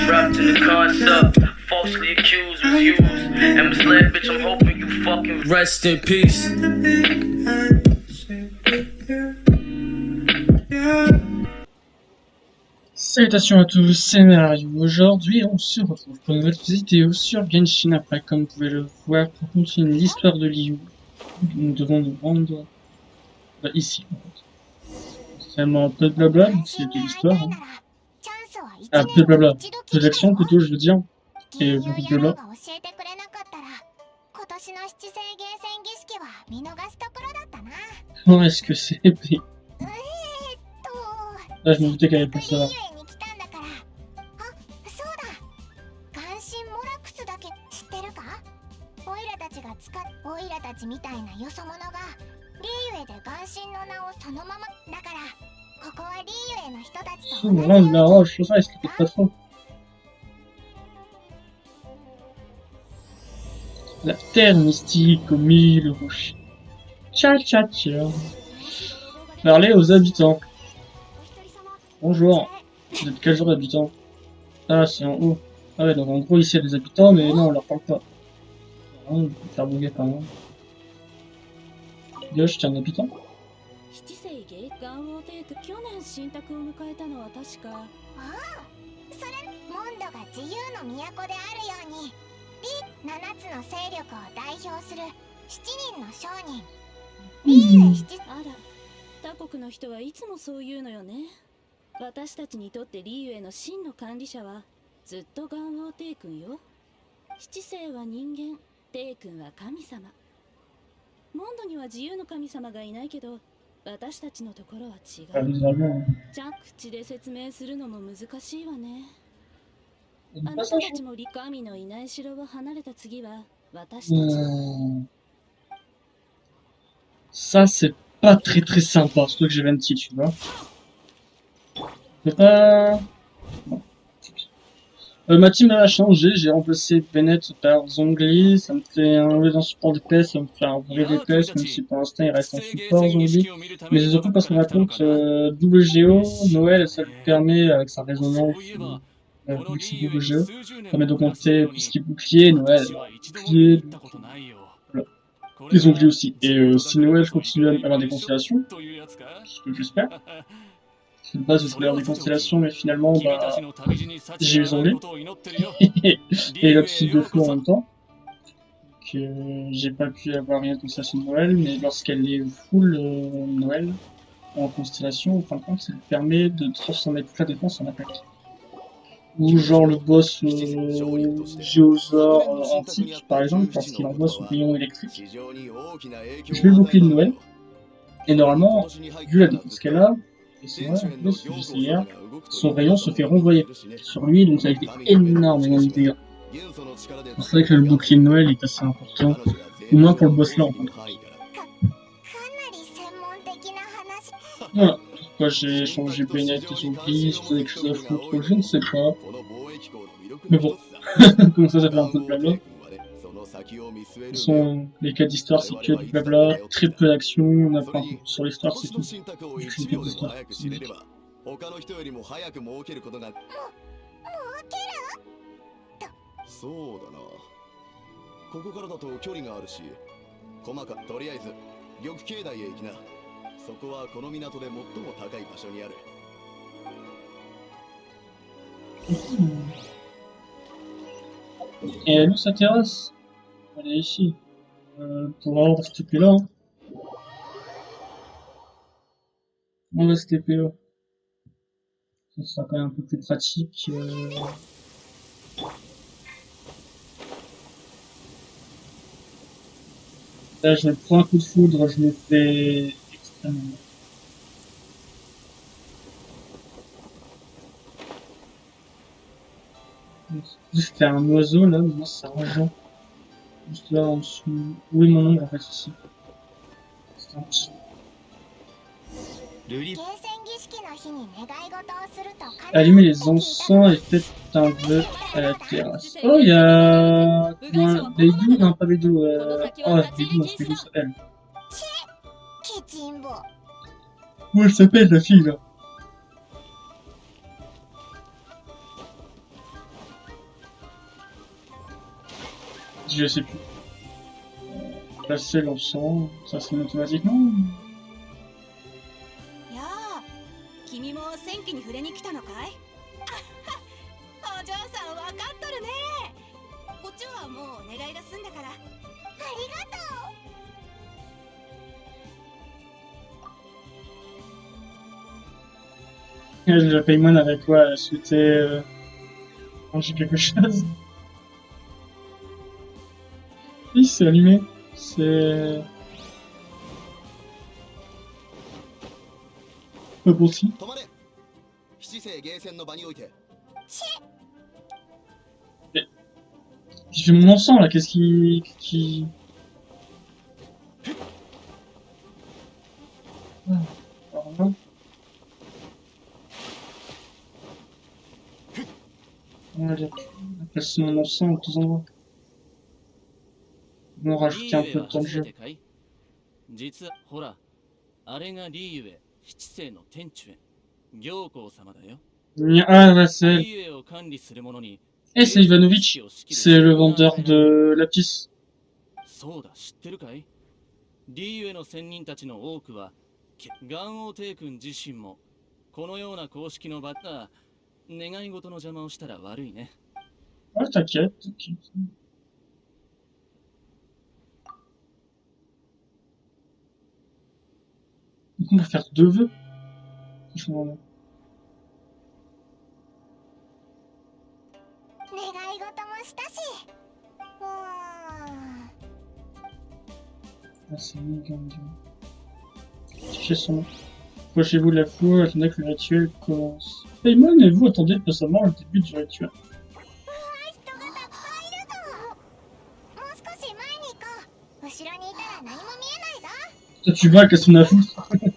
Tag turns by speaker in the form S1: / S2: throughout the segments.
S1: Trapped in the concept, falsely accused, refused, and misled, bitch. I'm hoping you fucking rest in peace.
S2: Salutations à tous, c'est Mario. Aujourd'hui, on se retrouve pour une nouvelle vidéo sur Genshin Impact. Comme vous pouvez le voir, pour continuer l'histoire de Liu, nous devons nous rendre ici. C'est seulement un peu de blabla, c'est de l'histoire. Hein. Ah, peu de blabla. Peu d'action plutôt, je veux dire. Et beaucoup de blabla. Comment est-ce que c'est? Là, je me doutais qu'elle allait pas le savoir. Rendre la roche, ça, est-ce que pas trop? La terre mystique aux mille rochers. Tcha tcha tcha. Parlez aux habitants. Bonjour. Vous êtes quel genre d'habitants? Ah, c'est en haut. Ah ouais, donc en gros, ici, il y a des habitants, mais non, on leur parle pas. On peut faire bouger par là. Gauche, t'es un habitant? Ça, c'est pas très sympa, surtout que j'ai 26, tu vois. C'est pas... ma team a changé, j'ai remplacé Bennett par Zhongli, ça me fait un vrai support DPS, ça me fait un vrai DPS, même si pour l'instant il reste en support Zhongli. Mais c'est surtout parce qu'on a compte double Géo, Noël, ça lui permet, avec sa résonance, vu que c'est double Géo, ça permet d'augmenter tout ce qui est bouclier, Noël, bouclier, voilà. Et Zhongli aussi. Et si Noël continue à avoir des constellations, ce que j'espère, de base je voulais avoir des constellations, mais finalement, bah, j'ai eu Zhongli. Et l'autre fille de feu en même temps. Que j'ai pas pu avoir rien de constellation de Noël, mais lorsqu'elle est full Noël en constellation, en fin de compte, ça lui permet de transformer toute la défense en attaque. Ou genre le boss Géosaur antique, par exemple, parce qu'il envoie son rayon électrique. Je vais le bouclier de Noël, et normalement, vu la défense qu'elle a, et c'est vrai, en plus, je sais hier, son rayon se fait renvoyer sur lui, donc ça lui fait énormément de dégâts. C'est vrai que le bouclier de Noël est assez important, au moins pour le boss là en fait. Voilà, pourquoi j'ai changé Bennett et Zhongli, si c'est quelque chose à foutre, je ne sais pas. Mais bon, comme ça fait un peu de blabla. De toute façon, les cas d'histoire c'est que du blabla, très peu d'action, on apprend un peu plus sur l'histoire, c'est tout. Vu que c'est une d'histoire, c'est logique. Et elle où sa terrasse? Elle est ici. Pour vraiment se TP là. Hein. On va se TP là. Ça sera quand même un peu plus pratique. Là, je prends un coup de foudre, je me fais extrêmement mal. C'était un oiseau là, mais moi c'est un gens. Juste là en dessous. Où est mon ombre en fait ici? C'est un petit. Allumer les encens et faites un vœu à la terrasse. Oh, il y a. Comment. Beidou? Non, pas Beidou. Oh, Beidou, non, c'est Beidou, c'est elle. Comment elle s'appelle la fille là? Je sais plus. Passer l'encens, ça se met automatiquement.
S3: やあ、君も戦記に触れに来たのかい？お嬢さんわかっとるね。こっちはもうお願いが済んだから。ありがとう。
S2: Le Paymon avec quoi? Elle souhaitait manger quelque chose. Oui, c'est allumé. C'est pas possible.
S4: 止まれ。七世ゲーセンの場において
S2: Je fais mon encens là, qu'est-ce qui... Ah, alors là. On va dire, on va placer mon encens à tous endroits. On va rajouter un peu de temps de jeu.
S5: 実はほら、あれがリーユエ七世の天主へ行幸様だよ。
S2: Ah, ouais, c'est elle.
S5: リーユエを管理する者に
S2: Eh, c'est Ivanovic. C'est le vendeur de lapis.
S5: そうだ、知ってるかい？リーユエの仙人たちの多くはガンオー帝君自身もこのような公式の場だ。願い事の邪魔をしたら悪いね。
S2: Ouais, t'inquiète. T'inquiète. Donc on va faire 2 vœux. Franchement.
S3: 願い事もしたし。
S2: Ah, c'est mignon. Cherchez son nom. Approchez-vous de la foule, attendez que le rituel commence. Paymon et vous attendez patiemment le début du rituel.
S3: 人がたくさんいるぞ。もう少し前に行こう。後ろにいたら何も見えないぞ。
S2: Toi, tu vois qu'est-ce qu'on a à foutre. De toute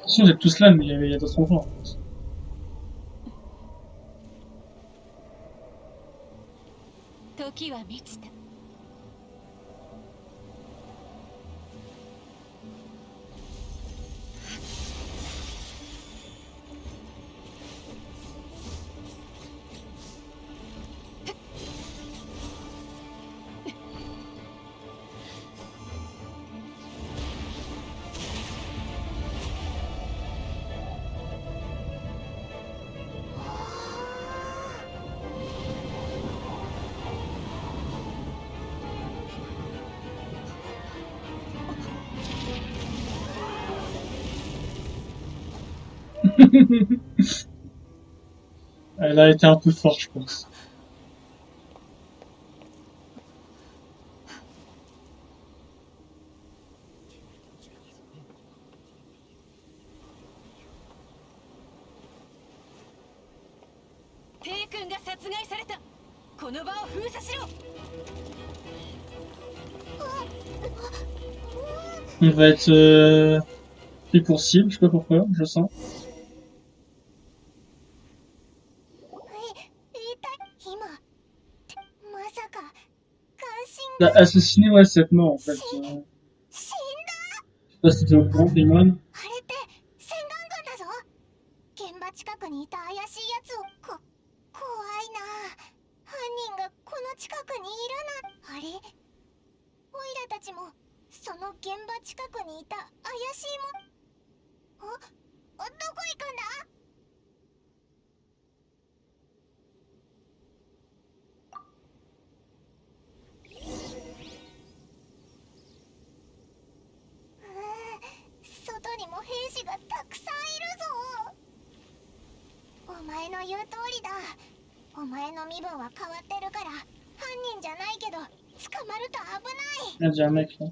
S2: façon, vous êtes tous là, mais il y a d'autres enfants.
S3: 時は満ちた。
S2: Elle a été un peu forte, je pense. On va être pris pour cible, je sais pas pourquoi, je le sens. T'as assassiné, ouais, cette mort en fait. Je sais pas si t'étais au courant, Paymon.
S3: あれって洗顔軍だぞ。現場近くにいた怪しいやつを怖いな。犯人がこの近くにいるな。あれ？オイラたちもその現場近くにいた怪しいもん。どこ行くんだ？ 外にも兵士がたくさんいるぞ。お前の言う通りだ。お前の身分は変わってるから犯人じゃないけど捕まると危ない。
S2: Il y a un mec là.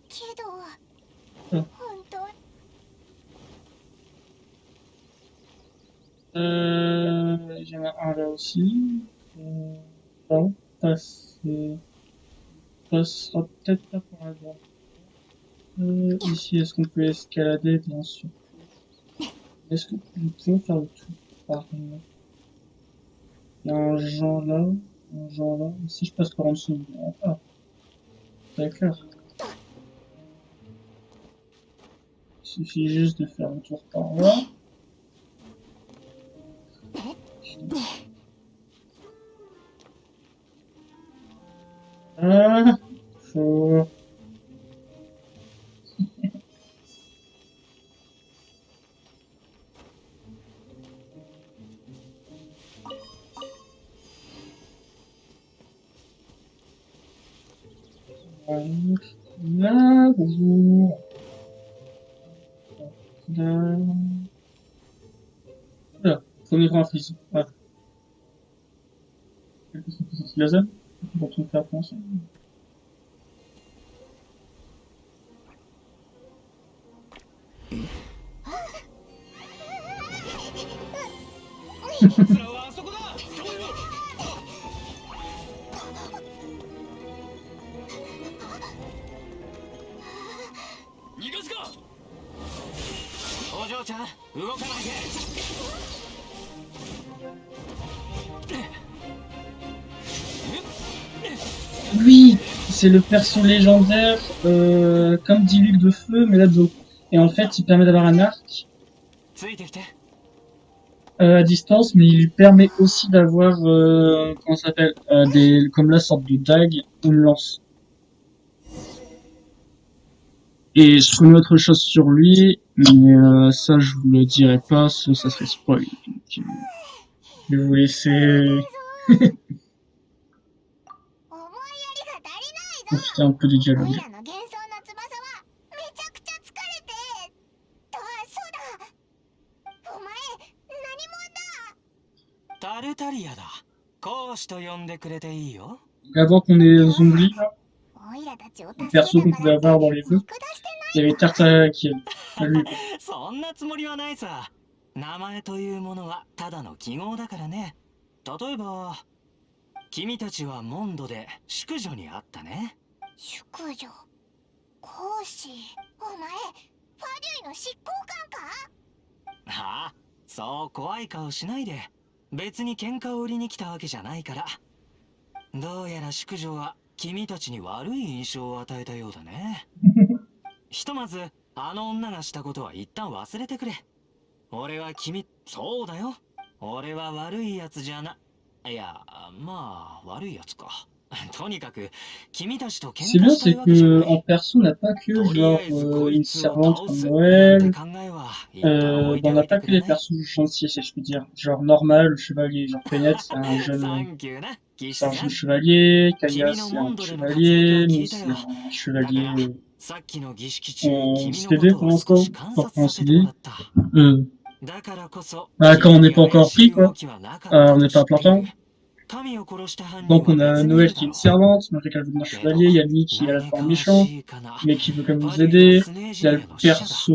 S3: けど、
S2: うん
S3: 本当。
S2: Il y en a un là aussi. Non, passe. Passera peut-être pas par là. Ici, est-ce qu'on peut escalader? Bien sûr. Est-ce que nous pouvons faire le tour par là? Il y a un genre là, un genre là. Si je passe par en dessous, ah, d'accord. Il suffit juste de faire un tour par là. Là, bonjour. Là. Voilà, premier grand freeze. Ouais. Qu'est-ce que c'est la zone? Pour tout faire penser. Oui, c'est le perso légendaire, comme Diluc de feu, mais là d'eau. Et en fait, il permet d'avoir un arc à distance, mais il lui permet aussi d'avoir, comment ça s'appelle, des, comme la sorte de dague ou une lance. Et je connais autre chose sur lui, mais ça je vous le dirai pas, sinon ça serait spoil. Donc, je vais vous laisser
S3: 思いやりが足りないぞ。
S2: profiter un peu des
S3: オイ
S2: dialogues.
S3: ラの幻想の翼はめちゃくちゃ疲れて。あ、そうだ。お前、何者だ。
S6: タルタリアだ。講師と呼んでくれていいよ。
S2: Avant qu'on ait Zongli, là,
S3: オイラたちを
S2: le
S3: 助け
S2: perso
S3: た
S2: qu'on
S3: か
S2: pouvait
S3: らって
S2: avoir dans les vœux,
S3: 見下してない。
S2: il y avait Tartaki. Lui.
S6: そんなつもりはないさ。名前というものはただの記号だからね。例えば、君たちはモンドで宿女に会ったね。
S3: 宿女、講師、お前、ファデュイの執行官か。
S6: はあ、そう怖い顔しないで。別に喧嘩を売りに来たわけじゃないから。どうやら宿女は君たちに悪い印象を与えたようだね。ひとまずあの女がしたことは一旦忘れてくれ。俺はそうだよ。俺は悪いやつじゃな。いや、まあ悪いやつか。とにかく君たちと喧
S2: C'est
S6: 嘩
S2: bien,
S6: したい
S2: c'est
S6: わけじゃな
S2: que en
S6: い。
S2: perso, on n'a pas que
S6: とり
S2: genre
S6: あえずこい
S2: une
S6: つを
S2: servante
S6: 倒
S2: comme
S6: す。
S2: Noël.
S6: なんて考えは一旦置いて
S2: On
S6: お
S2: n'a
S6: いて
S2: pas
S6: く
S2: que
S6: れ
S2: les
S6: ない？
S2: persos gentils, si je puis dire. Genre normal, le chevalier. Genre Penet, c'est un
S6: サ
S2: jeune
S6: ンキューな、騎士
S2: c'est un
S6: さ
S2: jeune
S6: ん。
S2: chevalier. Kaya,
S6: 君の
S2: c'est
S6: モ
S2: un
S6: ンドでの活躍
S2: chevalier.
S6: を聞
S2: Nous,
S6: いた
S2: c'est
S6: よ。
S2: un
S6: だから
S2: chevalier
S6: さっきの儀式中、
S2: en
S6: 君のこ
S2: CD
S6: と
S2: pour
S6: を少
S2: l'instant.
S6: し観
S2: Pas
S6: 察
S2: pour en
S6: させても
S2: CD.
S6: らった。
S2: Euh,
S6: だからこそ、
S2: quand on
S6: 君
S2: n'est
S6: に
S2: pas
S6: は
S2: encore
S6: 怪し
S2: pris,
S6: い動
S2: quoi.
S6: きはなかった
S2: On
S6: と
S2: n'est
S6: 知
S2: pas
S6: っ
S2: à
S6: てい
S2: plein
S6: る。
S2: temps.
S6: 神を殺した犯人
S2: Donc
S6: は
S2: on a
S6: 別にい
S2: Noël
S6: る
S2: qui
S6: だ
S2: est une
S6: ろう。
S2: servante, malgré qu'elle veut devenir
S6: けど、
S2: chevalier. Il y a lui qui est à
S6: 何
S2: la
S6: か
S2: fois
S6: 詳
S2: méchant,
S6: しいかな。
S2: mais qui veut quand même
S6: ファ
S2: nous
S6: デュイは
S2: aider.
S6: スネー
S2: Il
S6: ジ
S2: y a
S6: ア
S2: le
S6: ヤの使者だ。
S2: perso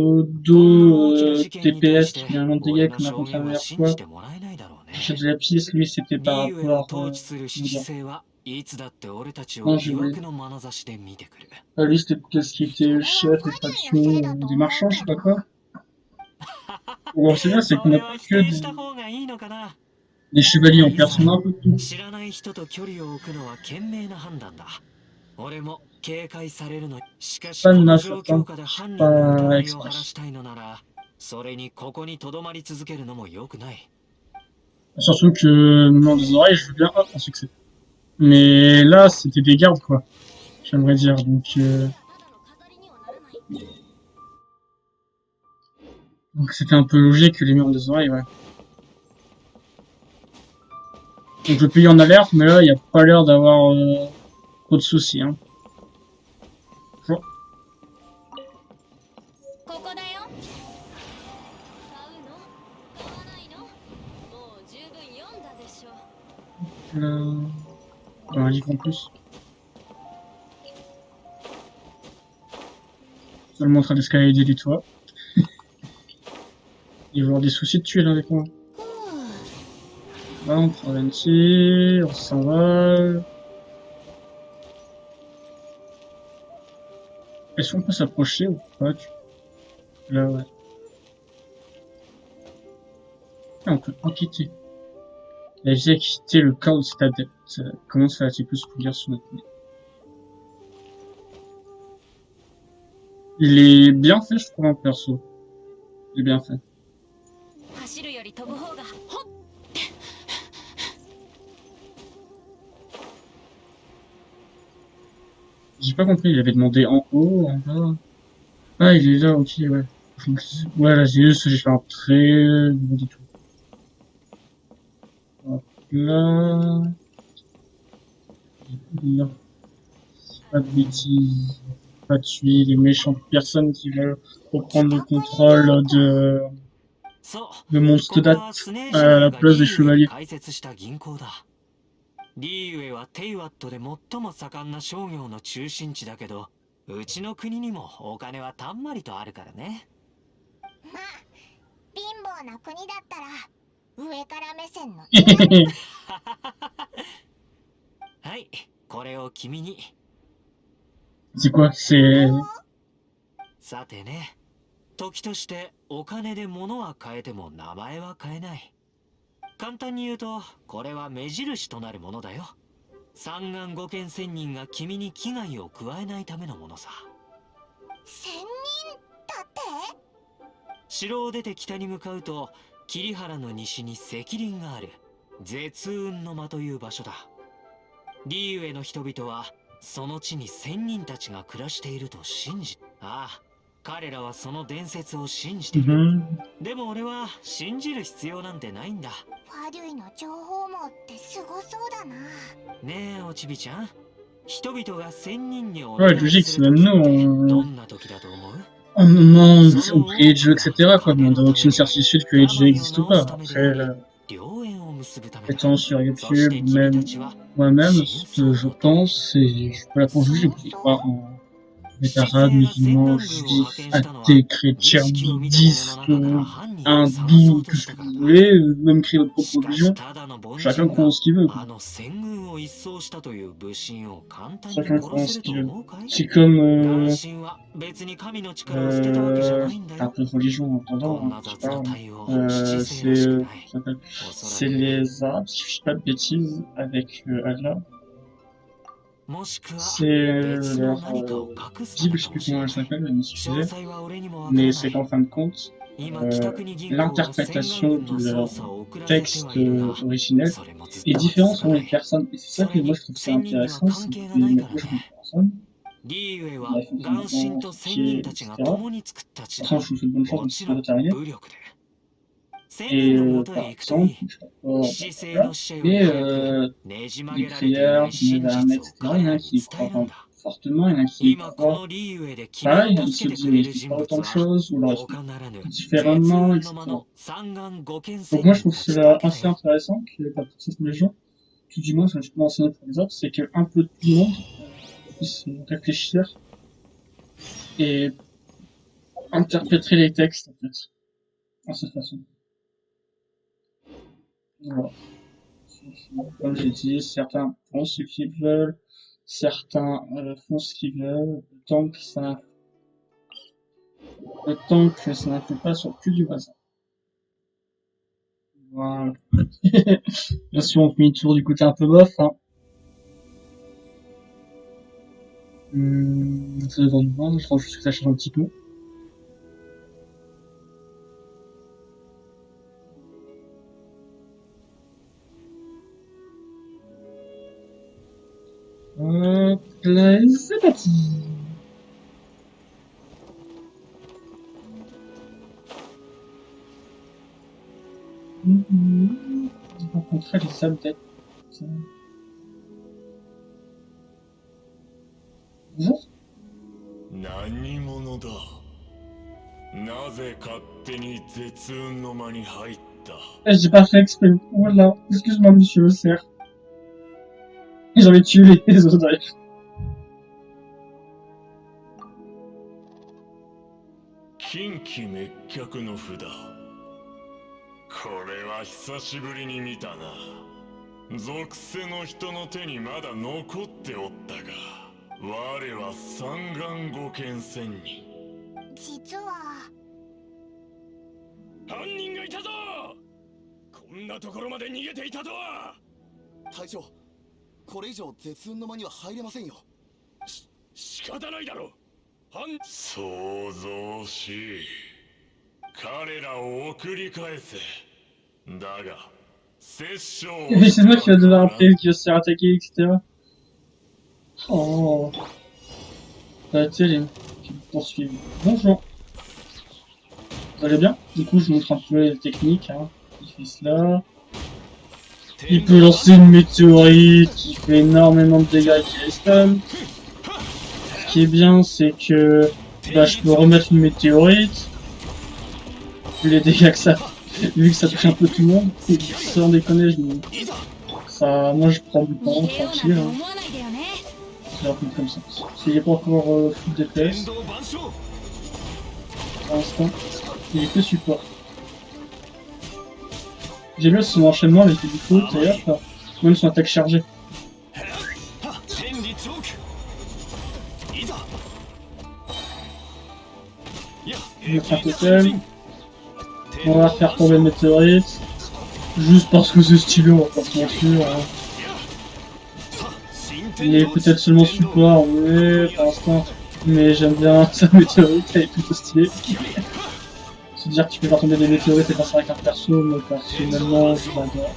S6: こんな大きな
S2: d'eau
S6: 事件に対
S2: TPS
S6: して
S2: qui vient de
S6: 俺
S2: Monteillec
S6: の
S2: qu'on a
S6: 証
S2: rencontré la
S6: 言は
S2: dernière
S6: 信
S2: fois.
S6: じてもらえないだろうね。
S2: Chez de la pièce, lui, c'était
S6: リ
S2: par
S6: ーウェを
S2: rapport,
S6: 統治する
S2: comment
S6: 七
S2: dire,
S6: 星はいつだって俺たち
S2: non,
S6: を
S2: j'ai
S6: 疑
S2: oublié.
S6: 惑の眼差しで見てくる。
S2: Lui, c'était plutôt ce qui était
S3: それ
S2: le
S3: は
S2: chef
S3: フ
S2: des
S3: ァデュイのせいだ
S2: factions
S3: と
S2: des
S3: 思う
S2: marchands, je
S3: け
S2: sais pas
S3: ど。
S2: quoi. Bon, c'est bien, c'est
S6: そ
S2: qu'on
S6: れ
S2: n'a
S6: は
S2: pas
S6: 否
S2: que
S6: 定した方がいいのかな。
S2: des chevaliers en
S6: いいさ。
S2: personne, un peu de tout.
S6: 知らない人と距離を置くのは賢明な判断だ。俺も警戒されるの。しかし
S2: Pas
S6: こ
S2: de
S6: の
S2: mal
S6: 状
S2: certain,
S6: 況下で
S2: je
S6: 犯
S2: suis
S6: 人の
S2: pas
S6: 疑いを
S2: exprès.
S6: 晴らしたいのなら、それにここに留まり続けるのも良くない。
S2: Surtout que Moment des oreilles, je veux bien, hop, un succès. Mais là, c'était des gardes, quoi. J'aimerais dire, donc c'était un peu logique que les murs des oreilles, ouais. Donc le pays en alerte, mais là, il n'y a pas l'air d'avoir trop de soucis, hein. Bonjour.
S3: ここだよ。買うの？買わないの？もう十分読んだでしょ。
S2: Un livre en plus. Seulement en train d'escalader les toits. Il va y avoir des soucis de tuer là avec moi. Là, on prend un tir, on s'en va. Est-ce qu'on peut s'approcher ou pas? Là, ouais. Ah, on peut pas quitter. La vie a quitté le camp de cet adepte. Comment se fait-il plus pour lire son ethnie? Il est bien fait, je trouve, en perso. Il est bien fait.
S3: 走るより飛ぶ方が。ほっ。
S2: J'ai pas compris, il avait demandé en haut, en bas. Ah, il est là, ok, ouais. Ouais, là, c'est juste, j'ai fait un trait, du tout. Hop là. Là. Pas de bêtises. Pas tuer les méchantes personnes qui veulent reprendre le contrôle
S6: そう
S2: de Mondstadt
S6: ここはスネー
S2: à
S6: シナ
S2: la
S6: ーが
S2: place
S6: リ
S2: des
S6: ーウェイ
S2: chevaliers.
S6: に開設した銀行だ。リーウェイはテイワットで最も盛んな商業の中心地だけど、うちの国にもお金はたんまりとあるからね。
S3: まあ貧乏な国だったら上から目線のいいわ。
S6: はい、これを君に。
S2: C'est quoi? C'est...
S6: さてね、時としてお金で物は変えても名前は変えない。簡単に言うと、これは目印となるものだよ。三眼五剣仙人が君に危害を加えないためのものさ。
S3: 仙人だって？
S6: 城を出て北に向かうと、桐原の西に石林がある絶雲の間という場所だ。リーウェイの人々はその地に仙人たちが暮らしていると信じ、ああ、彼らはその伝説を信じている。
S2: Mhm.
S6: でも俺は信じる必要なんてないんだ。
S3: ファデュイの情報網ってすごそうだな。
S6: ねえおちびちゃん、人々が仙人にお
S2: Ouais,
S6: 願い
S2: logique,
S6: す
S2: c'est
S6: る
S2: même
S6: 時
S2: nous,
S6: ってど
S2: on...
S6: んな時だと思う？
S2: au moment où on crée le jeu, etc. quoi, mais on n'a aucune certitude que les jeux existent ou pas. Après,
S6: 良縁を結ぶためだ。
S2: étant sur YouTube, même moi-même, ce que je pense, c'est... Je suis pas là pour juger, je crois en... Les arabes, musulmans, juifs, athées, chrétiens, bouddhistes, hindous, tout ce que vous voulez, même créer votre propre religion. Chacun croit ce qu'il veut.
S6: あの戦軍を一掃したという武神を簡単に
S2: Chacun croit
S6: 殺
S2: en
S6: せ
S2: ce
S6: ると
S2: qu'il veut.
S6: 思うかい？
S2: C'est comme...
S6: ガンシンは別に神の力を捨てたわけじゃないんだ
S2: un
S6: よ。
S2: peu de religion en
S6: こ
S2: entendant,
S6: ん
S2: hein,
S6: な
S2: je
S6: 雑な
S2: parle.
S6: 対応、七世らし
S2: C'est
S6: くない。
S2: ça s'appelle-
S6: おそ
S2: c'est
S6: らく
S2: les Arabes, si je dis pas de bêtises, avec Allah.
S6: もしくは
S2: C'est
S6: 別の
S2: leur
S6: 何かを隠すた
S2: Bible,
S6: め
S2: je sais
S6: かも
S2: plus
S6: しれ
S2: comment
S6: な
S2: elle
S6: い。
S2: s'appelle, elle me
S6: 詳
S2: suffisait.
S6: 細は俺にもわからな
S2: Mais
S6: い。
S2: c'est qu'en fin de compte,
S6: 今北国銀行は戦
S2: l'interprétation
S6: 軍の
S2: de
S6: 捜
S2: leur
S6: 査を遅らせて
S2: texte
S6: はいるが、
S2: originel
S6: それもずっ
S2: est
S6: と
S2: différent
S6: は続か
S2: selon
S6: な
S2: les
S6: い。
S2: personnes. Et c'est ça que moi je trouve ça intéressant, c'est que moi je trouve personne.
S6: リーウェイは
S2: Il a fait
S6: ガンシンと仙人たちが共に作った地だ。
S2: Franchement, je vous souhaite bonne chance,
S6: も
S2: mais
S6: ち
S2: c'est
S6: ろ
S2: pas
S6: ん
S2: terminé.
S6: 武力で。仙
S2: Et
S6: 人のもと
S2: par
S6: へ行くとい
S2: exemple,
S6: い。
S2: je sais pas,
S6: 姿勢
S2: voilà.
S6: の死者より
S2: Et
S6: 早くねじ曲
S2: des
S6: げられていな
S2: prières,
S6: い
S2: des
S6: 真
S2: Navaramets,
S6: 実
S2: etc.
S6: を
S2: Il y
S6: 彼
S2: en a
S6: ら
S2: un
S6: に
S2: qui y
S6: 伝え
S2: croit
S6: るんだ。
S2: fortement, il y en a un qui y
S6: 今こ
S2: croit
S6: のリーウェイで君
S2: pareil,
S6: を
S2: il
S6: 助
S2: se
S6: けて
S2: dit
S6: くれ
S2: mais
S6: る
S2: je sais
S6: 人
S2: pas
S6: 物
S2: autant de
S6: は
S2: choses, ou alors
S6: 他ならぬ
S2: différemment,
S6: 絶雲の間
S2: etc.
S6: の三眼五剣
S2: Donc
S6: 仙
S2: moi je
S6: 人
S2: trouve
S6: た
S2: que
S6: ち
S2: c'est
S6: だけだ
S2: assez
S6: よ。
S2: intéressant qu'il n'y ait pas toutes ces religions. Tout du moins, ce que je peux enseigner pour les autres, c'est qu'un peu tout le monde puisse réfléchir et interpréter les textes en fait, à sa façon. Voilà. Comme j'ai dit, certains font ce qu'ils veulent, certains font ce qu'ils veulent, tant que ça n'influe pas sur que du bazar. Voilà. Bien sûr, on fait une tour du côté un peu bof, hein. Ça dépend du monde, je pense juste que ça change un petit peu. Hop là, c'est parti. Rencontrer les soldats. Bonjour.
S7: 何者だ。なぜ勝手に絶雲の間に入った。
S2: J'ai pas fait exprès. Voilà. Excuse-moi, monsieur le cerf. J'avais tué les autres d'ailleurs.
S7: 近畿滅却の札。これは久しぶりに見たな。属性の人の手にまだ残っておったが、我は三眼五剣仙人。
S3: 実は
S7: 犯人がいたぞ。こんなところまで逃げていたとは。
S4: 隊長、これ以上絶雲の間には入れませんよ。
S7: 仕方ないだろう。想像しい。彼らを送り返せ。だが、殺生を。
S2: Et c'est moi qui va devoir appeler, qui va se faire attaquer, etc. Oh. La télé qui me poursuit. Bonjour. Vous allez bien? Du coup, je vous montre un peu les techniques, hein. Il fait cela. Il peut lancer une météorite qui fait énormément de dégâts et qui les stun. qui est bien, c'est que bah, je peux remettre une météorite. Vu les dégâts que ça, vu que ça touche un peu tout le monde, sans déconner, ça, moi je prends du temps, tranquille. Hein. Je vais reprendre comme ça. Il n'est pas encore full DPS. Pour l'instant, il est que support. J'ai bien son enchaînement avec du coup, d'ailleurs, même son attaque chargée. Je vais mettre un totem. On va faire tomber le météorite. Juste parce que c'est stylé, on va pas se mentir. Hein. Il est peut-être seulement support, oui, pour l'instant. Mais j'aime bien sa météorite, elle est plutôt stylée. Se dire que tu peux faire tomber des météorites et passer avec un perso, mais personnellement, je l'adore.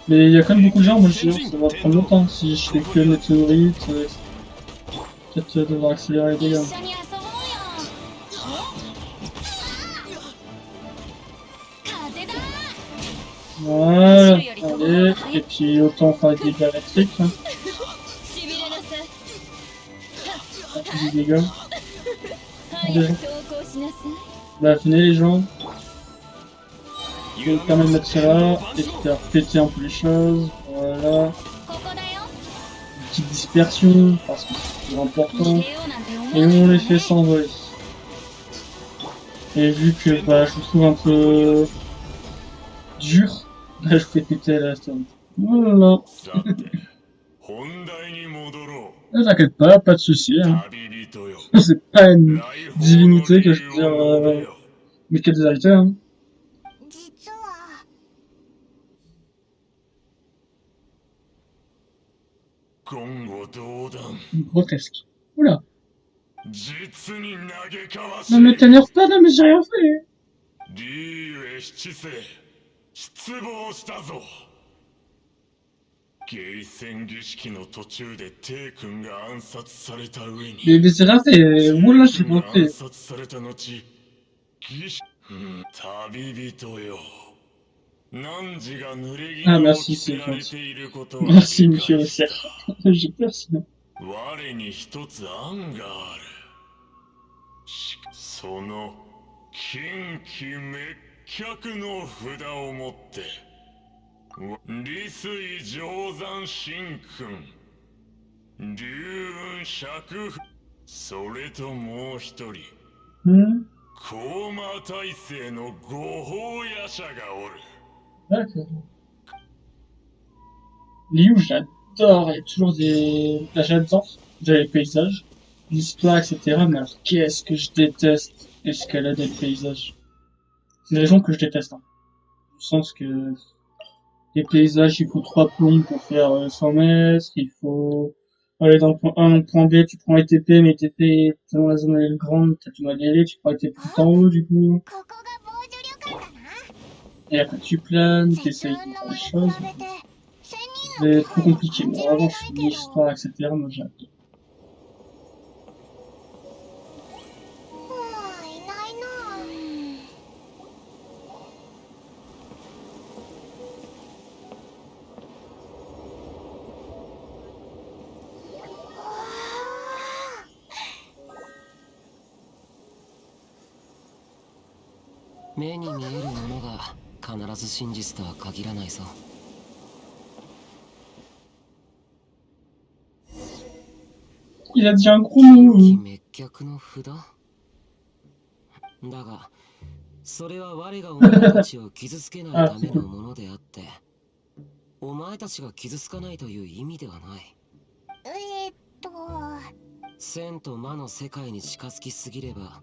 S2: Mais il y a quand même beaucoup de gens, moi je dis, ça va prendre longtemps. Si je fais que météorites, peut-être devoir accélérer les dégâts. Voilà, allez, et puis autant faire des dégâts électriques. Hein. Des dégâts. Bah venez les gens. Je vais vous permettre de mettre ça là, et de faire péter un peu les choses. Voilà. Petite dispersion, parce que c'est toujours important. Et on les fait s'envoler. Et vu que bah je vous trouve un peu dur, là je fais péter la stone. Voilà. Ne t'inquiète pas de soucis. Hein. C'est pas une divinité que je peux dire, mais qu'il y a des arrêtés. Hein. Grotesque. Oula. Non mais t'énerve pas, non mais j'ai rien fait. Mais c'est rien fait. Oula, j'ai pas fait. Ah merci, c'est gentil. Merci monsieur le cerf. J'ai peur sinon.
S7: その近畿滅却の札を持って利水定山神君龍雲釈風それともう一人高馬大聖の御法夜叉がおる。
S2: D'accord. Liu, j'adore. Il y a toujours des... Là, j'adore. Déjà les paysages, l'histoire, etc. Mais alors, qu'est-ce que je déteste escalader le paysage. C'est une région que je déteste. Hein. Au sens que les paysages, il faut 3 plombes pour faire 100 mètres. Il faut aller dans le point A, dans le point B. Tu prends les TP, mais TP, tellement la zone elle est grande, t'as du mal à y aller. Tu prends les TP tout en haut, du coup. Et après, tu planes, t'essayes de faire les choses. C'est trop compliqué. Mais en revanche, l'histoire, etc., moi j'ai hâte. Il a dit un gros mot.
S6: だが、それは我がお前たちを傷つけないためのものであって、お前たちが傷つかないという意味ではない。千と魔の世界に近づきすぎれば、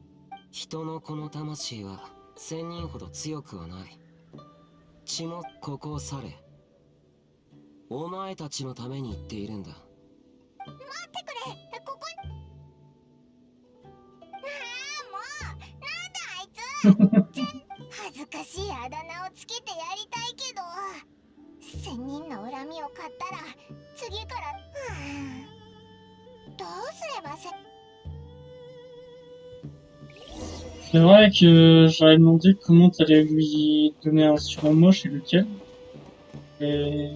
S6: 人のこの魂は千人ほど強くはない。血もここを去れ。お前たちのために言っているんだ。待ってくれ、ここ。恥ずかしいあだ名をつけてやりたいけど、千人の恨みを買ったら次から、どうすればせ。
S2: C'est vrai que j'aurais demandé comment t'allais lui donner un surnom moche et lequel. Et...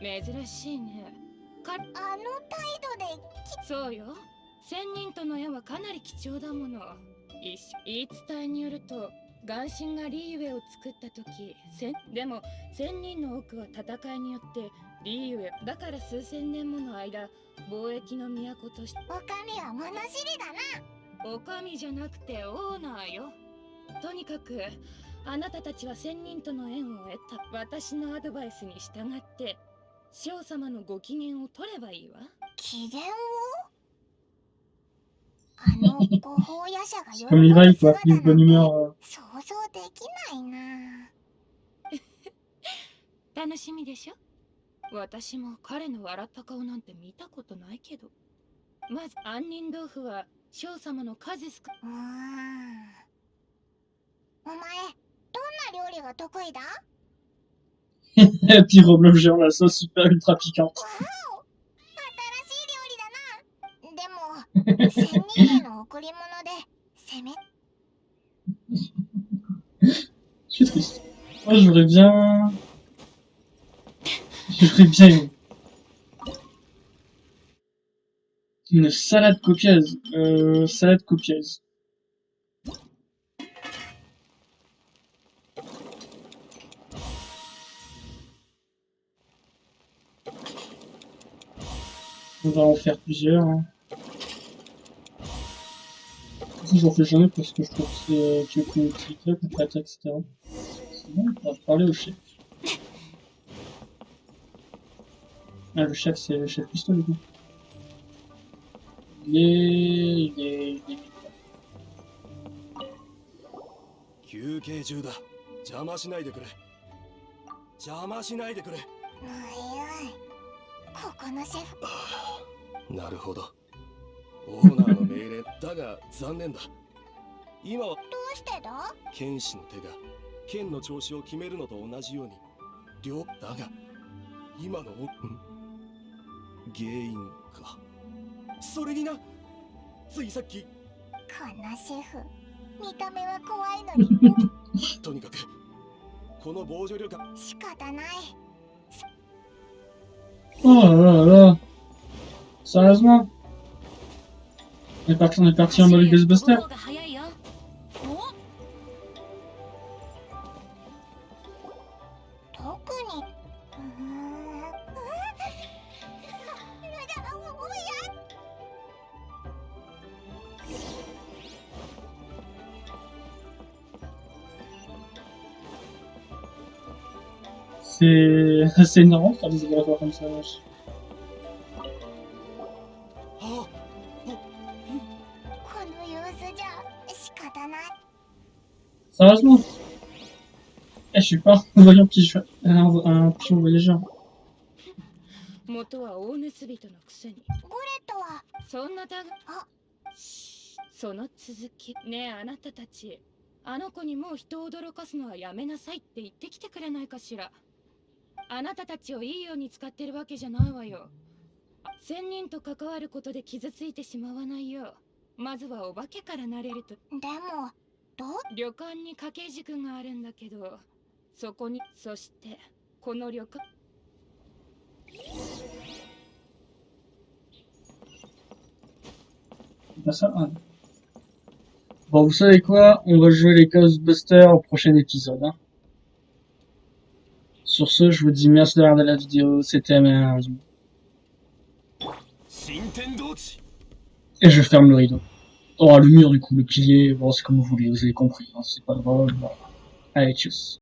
S8: 珍しいね。
S3: あの態度で
S8: そうよ。仙人との縁はかなり貴重だもの。言い伝えによると、眼神がリーウェを作った時、でも仙人の多くは戦いによってリーウェだから数千年もの間貿易の都として。
S3: おかみは物知りだな。
S8: おかみじゃなくてオーナーよ。とにかくあなたたちは仙人との縁を得た。私のアドバイスに従ってシオ様のご機嫌を取ればいいわ。
S3: 機嫌をあのご法夜叉が喜
S2: Comme
S3: ぶ
S2: Levi, quoi.
S3: 姿
S2: Il
S3: な
S2: est de bonne
S3: んて
S2: humeur.
S3: 想像できないな。
S8: 楽しみでしょ。私も彼の笑った顔なんて見たことないけど。まず杏仁豆腐はシオ様の数少
S3: お前、どんな料理が得意だ？
S2: Et puis Roblox gère la sauce super ultra piquante.
S3: わお、新しい料理だな。でも、仙人への贈り物で攻め。
S2: Je suis triste. Moi, j'aurais bien... J'aurais bien une salade copieuse. Salade copieuse. On va en faire plusieurs. Hein. J'en fais jamais parce que je trouve que c'est plus utilité pour prêter, etc. Sinon, on va parler au chef. Ah, le chef, c'est le chef pistolet, du coup. Il est...
S4: 休憩中だ。邪魔しないでくれ。邪魔しないでくれ。
S3: おいおい、ここのシェフ。
S4: なるほど。オーナーの命令だが残念だ。今は
S3: どうしてだ？
S4: 剣士の手が剣の調子を決めるのと同じように両だが今の原因か。それにな、ついさっき
S3: このシェフ、見た目は怖いのに
S4: とにかくこの防除旅館
S3: 仕方ない。
S2: Oh là là. Sérieusement? On est parti en mode Ghostbuster?
S8: 方が早いよ。
S3: 特に
S2: C'est énervant de faire des laboratoires comme ça. Wesh.
S4: あ
S3: この様子じゃ仕方ない。
S2: Sérieusement? Eh, je suis pas un voyant pigeon, un pigeon voyageur.
S8: 元は大盗人のくせに。
S3: ゴレットは
S8: そんなだが、
S3: あ、
S8: その続き。ねえあなたたち、あの子にもう人を驚かすのはやめなさいって言ってきてくれないかしら。あなたたちをいいように使ってるわけじゃないわよ。仙人と関わることで傷ついてしまわないよう、まずはお化けからなれると。
S3: でもどう？
S8: 旅館に掛け軸があるんだけど、そこに、そしてこの旅館。
S2: Pas ça. Ah. Bon, vous savez quoi? On va jouer les Ghostbusters au prochain épisode. Hein. Sur ce, je vous dis merci d'avoir regardé la vidéo. C'était MR. Et je ferme le rideau. Oh, le mur du coup, le pilier. Bon, c'est comme vous voulez, vous avez compris. Hein, c'est pas drôle. Bon. Allez, tchuss.